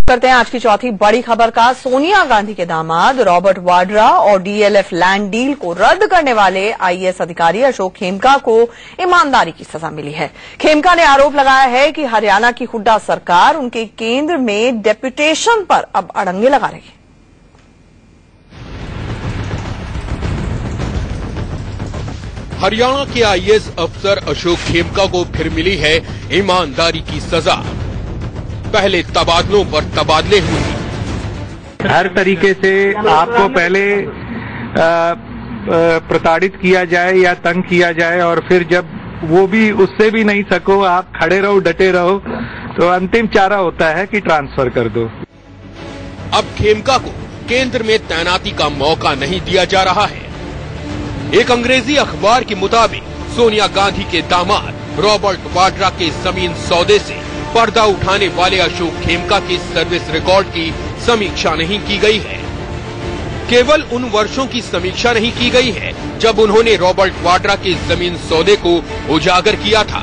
करते हैं आज की चौथी बड़ी खबर का। सोनिया गांधी के दामाद रॉबर्ट वाड्रा और डीएलएफ लैंड डील को रद्द करने वाले आईएएस अधिकारी अशोक खेमका को ईमानदारी की सजा मिली है। खेमका ने आरोप लगाया है कि हरियाणा की हुड्डा सरकार उनके केंद्र में डेपुटेशन पर अब अड़ंगे लगा रही है। हरियाणा के आईएएस अफसर अशोक खेमका को फिर मिली है ईमानदारी की सजा। पहले तबादलों पर तबादले हुए। हर तरीके से आपको पहले प्रताड़ित किया जाए या तंग किया जाए और फिर जब वो भी उससे भी नहीं सको, आप खड़े रहो, डटे रहो, तो अंतिम चारा होता है कि ट्रांसफर कर दो। अब खेमका को केंद्र में तैनाती का मौका नहीं दिया जा रहा है। एक अंग्रेजी अखबार के मुताबिक सोनिया गांधी के दामाद रॉबर्ट वाड्रा के जमीन सौदे से पर्दा उठाने वाले अशोक खेमका के सर्विस रिकॉर्ड की समीक्षा नहीं की गई है। केवल उन वर्षों की समीक्षा नहीं की गई है जब उन्होंने रॉबर्ट वाड्रा के जमीन सौदे को उजागर किया था।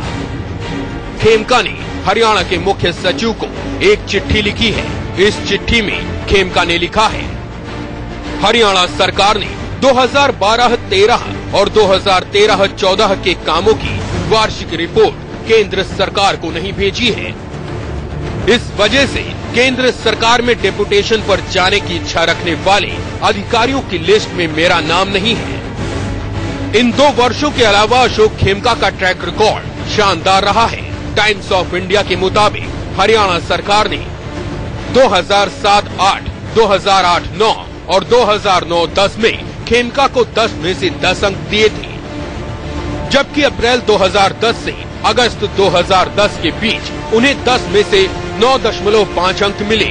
खेमका ने हरियाणा के मुख्य सचिव को एक चिट्ठी लिखी है। इस चिट्ठी में खेमका ने लिखा है, हरियाणा सरकार ने 2012-13 और 2013-14 के कामों की वार्षिक रिपोर्ट केंद्र सरकार को नहीं भेजी है। इस वजह से केंद्र सरकार में डेपुटेशन पर जाने की इच्छा रखने वाले अधिकारियों की लिस्ट में मेरा नाम नहीं है। इन 2 वर्षों के अलावा अशोक खेमका का ट्रैक रिकॉर्ड शानदार रहा है। टाइम्स ऑफ इंडिया के मुताबिक हरियाणा सरकार ने 2007-8, 2008-9 और 2009-10 में खेमका को 10 में से 10 अंक दिए थे, जबकि अप्रैल 2010 से अगस्त 2010 के बीच उन्हें 10 में से 9.5 अंक मिले।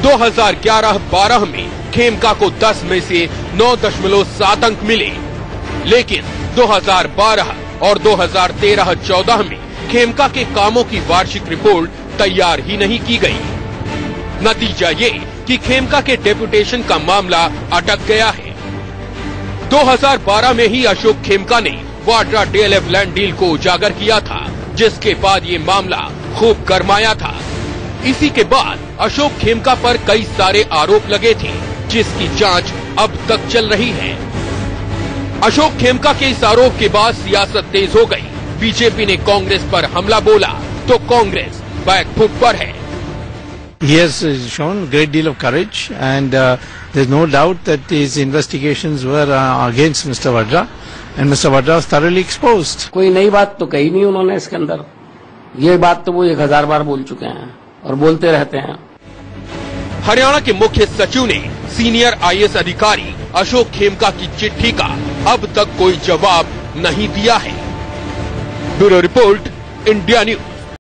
2011-12 में खेमका को 10 में से 9.7 अंक मिले, लेकिन 2012 और 2013-14 में खेमका के कामों की वार्षिक रिपोर्ट तैयार ही नहीं की गई। नतीजा ये कि खेमका के डेपुटेशन का मामला अटक गया है। 2012 में ही अशोक खेमका ने वाड्रा डीएलएफ लैंड डील को उजागर किया था, जिसके बाद ये मामला खूब गरमाया था। इसी के बाद अशोक खेमका पर कई सारे आरोप लगे थे, जिसकी जांच अब तक चल रही है। अशोक खेमका के इस आरोप के बाद सियासत तेज हो गई। बीजेपी ने कांग्रेस पर हमला बोला तो कांग्रेस बैकफुट पर है। He has shown great deal of courage, and there's no doubt that his investigations were against Mr. Vadra, and Mr. Vadra was thoroughly exposed. कोई नई बात तो कही नहीं उन्होंने इसके अंदर। ये बात तो वो 1000 बार बोल चुके हैं और बोलते रहते हैं। हरियाणा के मुख्य सचिव ने सीनियर आईएएस अधिकारी अशोक खेमका की चिट्ठी का अब तक कोई जवाब नहीं दिया है। Bureau report, India news.